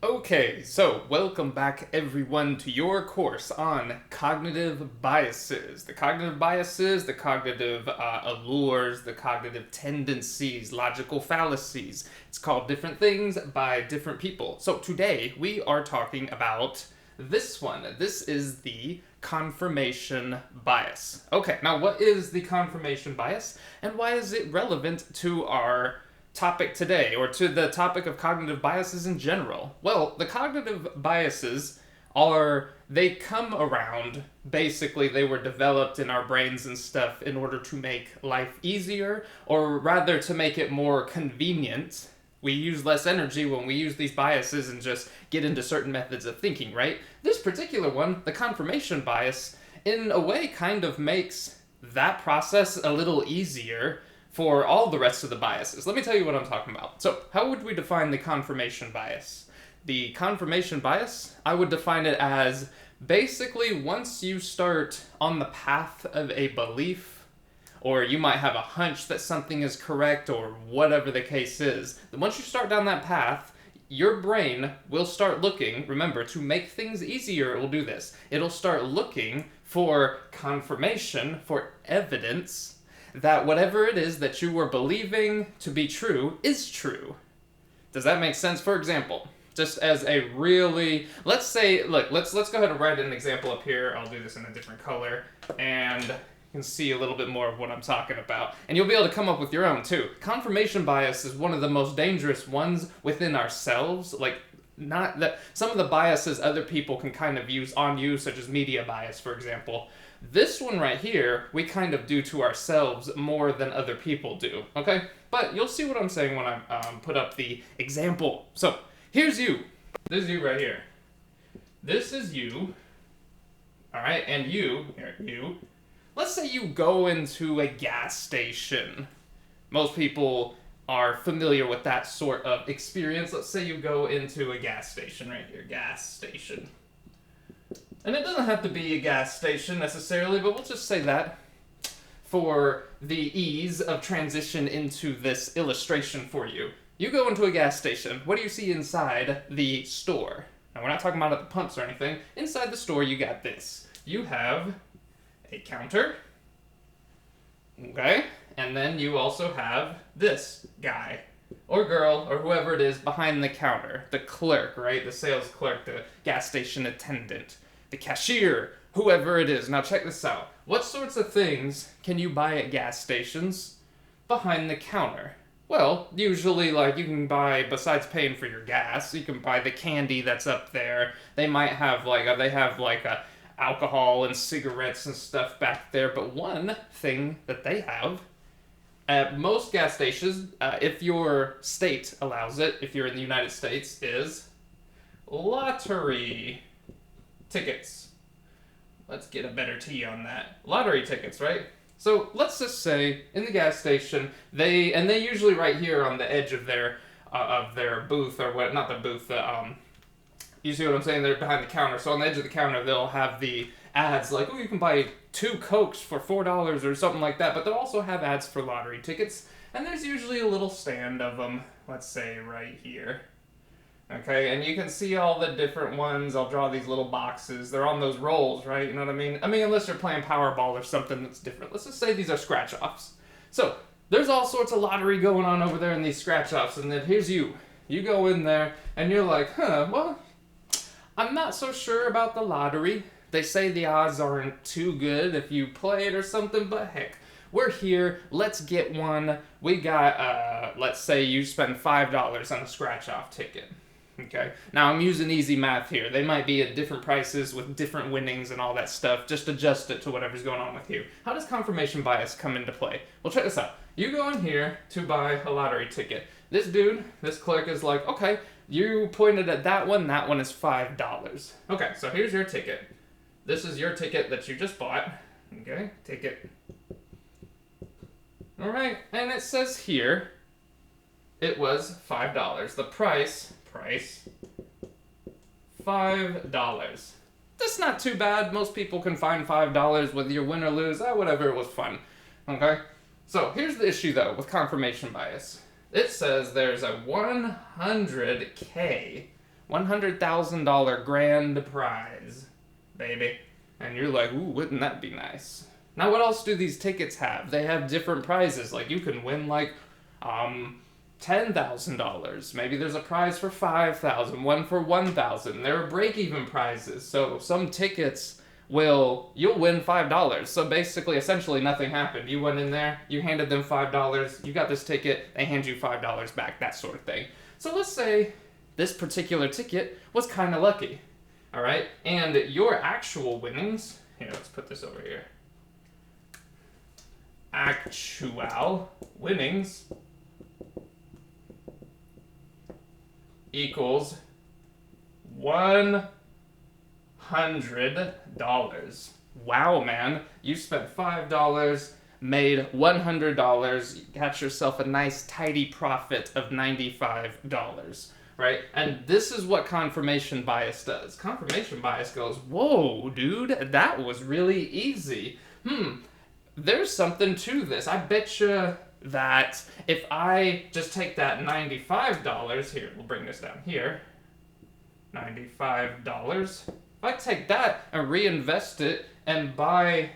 Okay, so welcome back everyone to your course on cognitive biases. The cognitive biases, the cognitive allures, the cognitive tendencies, logical fallacies. It's called different things by different people. So today we are talking about this one. This is the confirmation bias. Okay, now what is the confirmation bias and why is it relevant to our topic today, or to the topic of cognitive biases in general? Well, the cognitive biases they come around, basically, they were developed in our brains and stuff in order to make life easier, or rather to make it more convenient. We use less energy when we use these biases and just get into certain methods of thinking, right? This particular one, the confirmation bias, in a way kind of makes that process a little easier for all the rest of the biases. Let me tell you what I'm talking about. So, how would we define the confirmation bias? The confirmation bias, I would define it as basically once you start on the path of a belief, or you might have a hunch that something is correct, or whatever the case is, then once you start down that path, your brain will start looking, remember, to make things easier, it will do this. It'll start looking for confirmation, for evidence, that whatever it is that you were believing to be true is true. Does that make sense? For example, just as a really, let's say, look, let's go ahead and write an example up here. I'll do this in a different color, and you can see a little bit more of what I'm talking about. And you'll be able to come up with your own, too. Confirmation bias is one of the most dangerous ones within ourselves. Like, not that some of the biases other people can kind of use on you, such as media bias, for example. This one right here, we kind of do to ourselves more than other people do, okay? But you'll see what I'm saying when I put up the example. So, here's you. This is you right here. This is you. Alright, and you. Let's say you go into a gas station. Most people are familiar with that sort of experience. Let's say you go into a gas station right here. Gas station. And it doesn't have to be a gas station necessarily, but we'll just say that for the ease of transition into this illustration for you. You go into a gas station. What do you see inside the store? Now, we're not talking about at the pumps or anything. Inside the store, you got this. You have a counter. Okay? And then you also have this guy or girl or whoever it is behind the counter. The clerk, right? The sales clerk, the gas station attendant, the cashier, whoever it is. Now check this out. What sorts of things can you buy at gas stations behind the counter? Well, usually, like, you can buy, besides paying for your gas, you can buy the candy that's up there. They might have, alcohol and cigarettes and stuff back there. But one thing that they have at most gas stations, if your state allows it, if you're in the United States, is lottery tickets. Let's get a better T on that. Lottery tickets, right? So let's just say in the gas station, they usually right here on the edge of their booth, or what, not the booth, you see what I'm saying? They're behind the counter. So on the edge of the counter, they'll have the ads like, oh, you can buy 2 Cokes for $4 or something like that. But they'll also have ads for lottery tickets. And there's usually a little stand of them, let's say right here. Okay, and you can see all the different ones. I'll draw these little boxes. They're on those rolls, right? You know what I mean? I mean, unless you're playing Powerball or something that's different. Let's just say these are scratch-offs. So, there's all sorts of lottery going on over there in these scratch-offs. And then here's you. You go in there, and you're like, well, I'm not so sure about the lottery. They say the odds aren't too good if you play it or something, but heck, we're here. Let's get one. We got, let's say you spend $5 on a scratch-off ticket. Okay, now I'm using easy math here. They might be at different prices with different winnings and all that stuff. Just adjust it to whatever's going on with you. How does confirmation bias come into play? Well, check this out. You go in here to buy a lottery ticket. This dude, this clerk is like, okay, you pointed at that one is $5. Okay, so here's your ticket. This is your ticket that you just bought. Okay, ticket. Alright, and it says here, it was $5. The price, $5. That's not too bad. Most people can find $5 whether you win or lose. Whatever, it was fun. Okay? So, here's the issue, though, with confirmation bias. It says there's a 100K $100,000 grand prize, baby. And you're like, ooh, wouldn't that be nice? Now, what else do these tickets have? They have different prizes. Like, you can win, like, $10,000. Maybe there's a prize for $5,000, one for $1,000. There are break-even prizes. So some tickets you'll win $5. So basically, essentially nothing happened. You went in there, you handed them $5, you got this ticket, they hand you $5 back, that sort of thing. So let's say this particular ticket was kind of lucky. All right, and your actual winnings, here, let's put this over here. Actual winnings equals $100. Wow, man, you spent $5, made $100, you got yourself a nice tidy profit of $95. Right? And this is what confirmation bias does. Confirmation bias goes, whoa, dude, that was really easy. There's something to this. I bet you that if I just take that $95, here, we'll bring this down here, $95, if I take that and reinvest it and buy,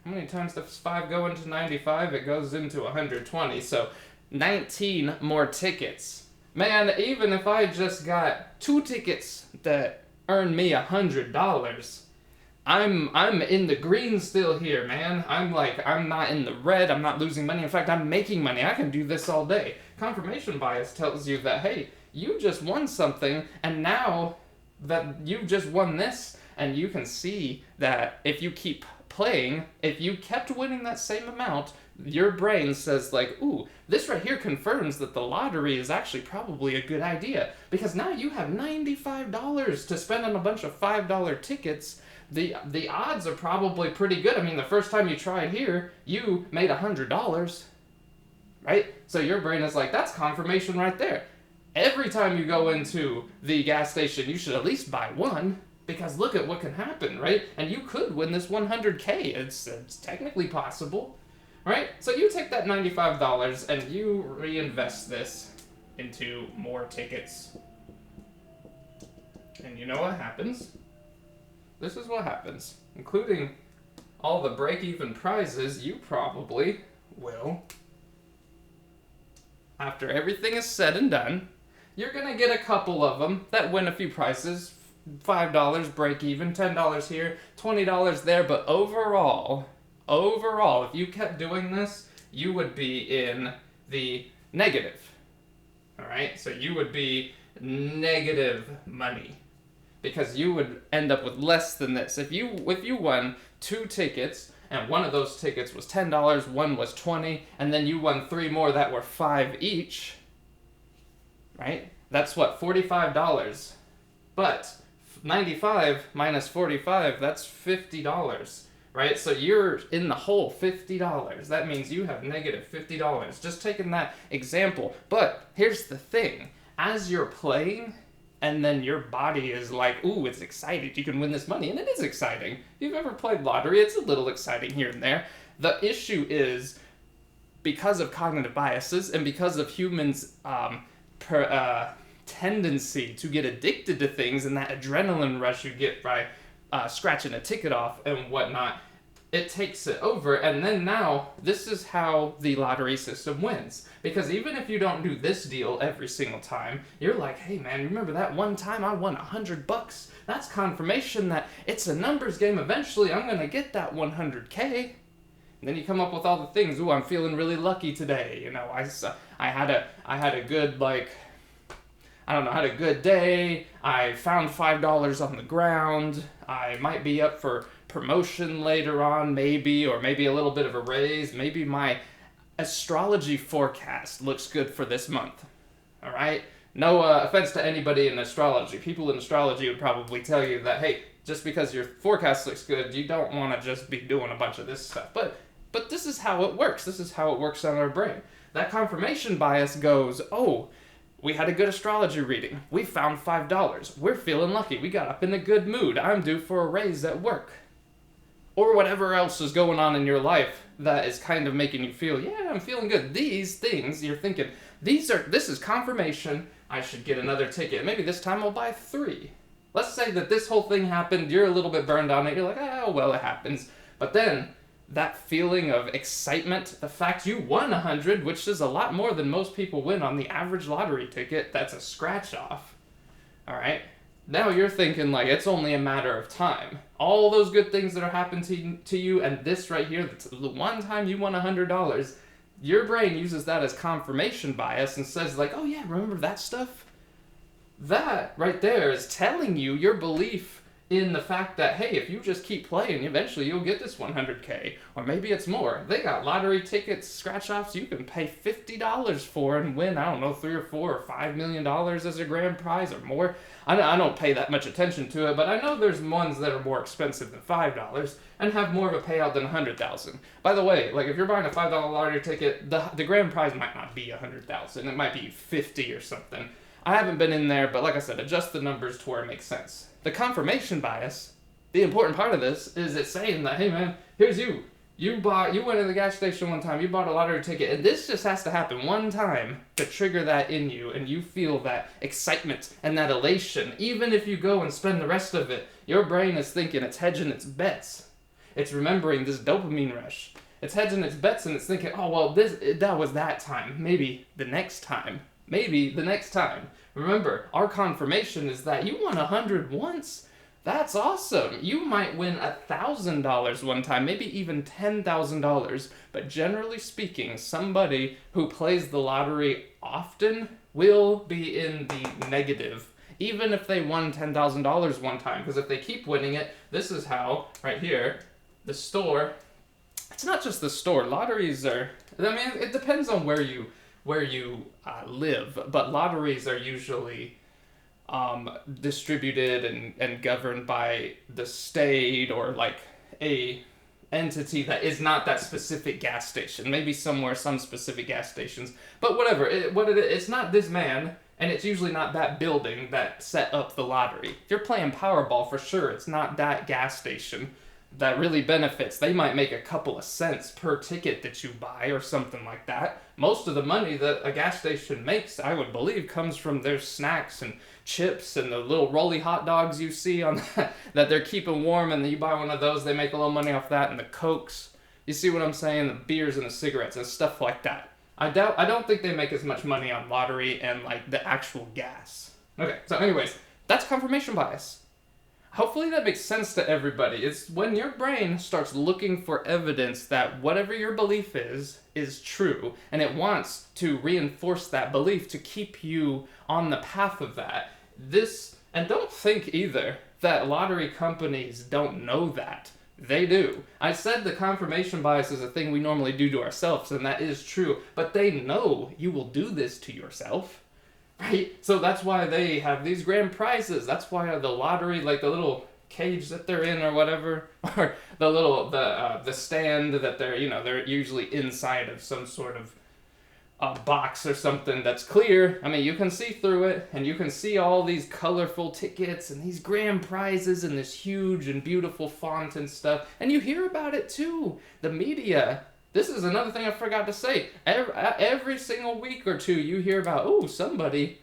how many times does 5 go into 95? It goes into 120, so 19 more tickets. Man, even if I just got 2 tickets that earn me $100, I'm in the green still here, man. I'm not in the red, I'm not losing money. In fact, I'm making money. I can do this all day. Confirmation bias tells you that, hey, you just won something, and now that you've just won this, and you can see that if you keep playing, if you kept winning that same amount, your brain says like, ooh, this right here confirms that the lottery is actually probably a good idea, because now you have $95 to spend on a bunch of $5 tickets. The odds are probably pretty good. I mean, the first time you tried here, you made $100, right? So your brain is like, that's confirmation right there. Every time you go into the gas station, you should at least buy one, because look at what can happen, right? And you could win this $100K. It's technically possible. Right? So you take that $95 and you reinvest this into more tickets. And you know what happens? This is what happens. Including all the break-even prizes, you probably will, after everything is said and done, you're going to get a couple of them that win a few prizes. $5 break even, $10 here, $20 there, but overall, if you kept doing this, you would be in the negative. All right? So you would be negative money, because you would end up with less than this. If you won 2 tickets, and one of those tickets was $10, one was $20, and then you won 3 more that were $5 each, right? That's what, $45. But 95 minus 45, that's $50. Right? So you're in the hole $50. That means you have negative $50. Just taking that example. But here's the thing. As you're playing, and then your body is like, ooh, it's excited. You can win this money. And it is exciting. If you've ever played lottery, it's a little exciting here and there. The issue is, because of cognitive biases and because of humans' tendency to get addicted to things and that adrenaline rush you get by scratching a ticket off and whatnot, it takes it over. And then now, this is how the lottery system wins. Because even if you don't do this deal every single time, you're like, hey man, remember that one time I won $100? That's confirmation that it's a numbers game. Eventually I'm gonna get that $100K. And then you come up with all the things. Ooh, I'm feeling really lucky today. You know, I had a good, like, I don't know, had a good day, I found $5 on the ground, I might be up for promotion later on, maybe, or maybe a little bit of a raise, maybe my astrology forecast looks good for this month, all right? No offense to anybody in astrology. People in astrology would probably tell you that, hey, just because your forecast looks good, you don't want to just be doing a bunch of this stuff. But this is how it works. This is how it works on our brain. That confirmation bias goes, oh, we had a good astrology reading. We found $5. We're feeling lucky. We got up in a good mood. I'm due for a raise at work. Or whatever else is going on in your life that is kind of making you feel, yeah, I'm feeling good. These things, you're thinking, this is confirmation. I should get another ticket. Maybe this time I'll buy 3. Let's say that this whole thing happened, you're a little bit burned on it, you're like, oh, well, it happens. But then, that feeling of excitement, the fact you won 100, which is a lot more than most people win on the average lottery ticket, that's a scratch-off. Alright? Now you're thinking, like, it's only a matter of time. All those good things that are happening to you, and this right here, that's the one time you won $100, your brain uses that as confirmation bias and says, like, oh yeah, remember that stuff? That right there is telling you your belief in the fact that, hey, if you just keep playing, eventually you'll get this 100K, or maybe it's more. They got lottery tickets, scratch-offs you can pay $50 for and win, I don't know, 3 or 4 or $5 million as a grand prize or more. I don't pay that much attention to it, but I know there's ones that are more expensive than $5 and have more of a payout than $100,000. By the way, like if you're buying a $5 lottery ticket, the grand prize might not be $100,000. It might be 50 or something. I haven't been in there, but like I said, adjust the numbers to where it makes sense. The confirmation bias, the important part of this, is it's saying that, hey man, here's you. You went to the gas station one time, you bought a lottery ticket, and this just has to happen one time to trigger that in you, and you feel that excitement and that elation. Even if you go and spend the rest of it, your brain is thinking it's hedging its bets. It's remembering this dopamine rush. It's hedging its bets, and it's thinking, oh, well, that was that time. Maybe the next time. Maybe the next time. Remember, our confirmation is that you won 100 once. That's awesome. You might win $1,000 one time, maybe even $10,000. But generally speaking, somebody who plays the lottery often will be in the negative, even if they won $10,000 one time. Because if they keep winning it, this is how, right here, the store, it's not just the store. Lotteries are, I mean, it depends on where you live, but lotteries are usually distributed and governed by the state or like a entity that is not that specific gas station. Maybe somewhere, some specific gas stations, but whatever. It's not this man, and it's usually not that building that set up the lottery. If you're playing Powerball, for sure, it's not that gas station that really benefits. They might make a couple of cents per ticket that you buy or something like that. Most of the money that a gas station makes, I would believe, comes from their snacks and chips and the little rolly hot dogs you see on that they're keeping warm, and you buy one of those, they make a little money off that, and the Cokes. You see what I'm saying? The beers and the cigarettes and stuff like that. I don't think they make as much money on lottery and like the actual gas. Okay, so anyways, that's confirmation bias. Hopefully that makes sense to everybody. It's when your brain starts looking for evidence that whatever your belief is true, and it wants to reinforce that belief to keep you on the path of that. And don't think either that lottery companies don't know that. They do. I said the confirmation bias is a thing we normally do to ourselves, and that is true, but they know you will do this to yourself. Right? So that's why they have these grand prizes. That's why the lottery, like the little cage that they're in or whatever, or the stand that they're usually inside of some sort of box or something that's clear. I mean, you can see through it, and you can see all these colorful tickets and these grand prizes and this huge and beautiful font and stuff. And you hear about it too. The media. This is another thing I forgot to say. Every single week or two, you hear about, somebody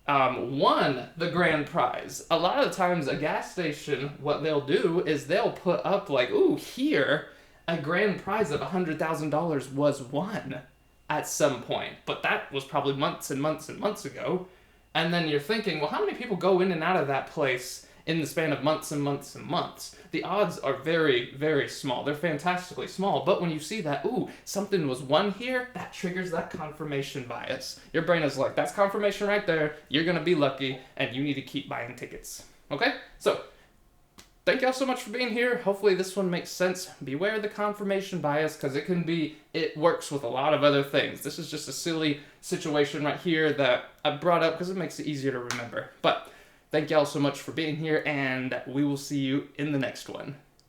won the grand prize. A lot of the times, a gas station, what they'll do is they'll put up like, here, a grand prize of $100,000 was won at some point. But that was probably months and months and months ago. And then you're thinking, well, how many people go in and out of that place in the span of months and months and months? The odds are very, very small. They're fantastically small. But when you see that, something was won here, that triggers that confirmation bias. Your brain is like, that's confirmation right there. You're going to be lucky, and you need to keep buying tickets. Okay? So, thank y'all so much for being here. Hopefully this one makes sense. Beware the confirmation bias, because it works with a lot of other things. This is just a silly situation right here that I brought up because it makes it easier to remember. But thank y'all so much for being here, and we will see you in the next one.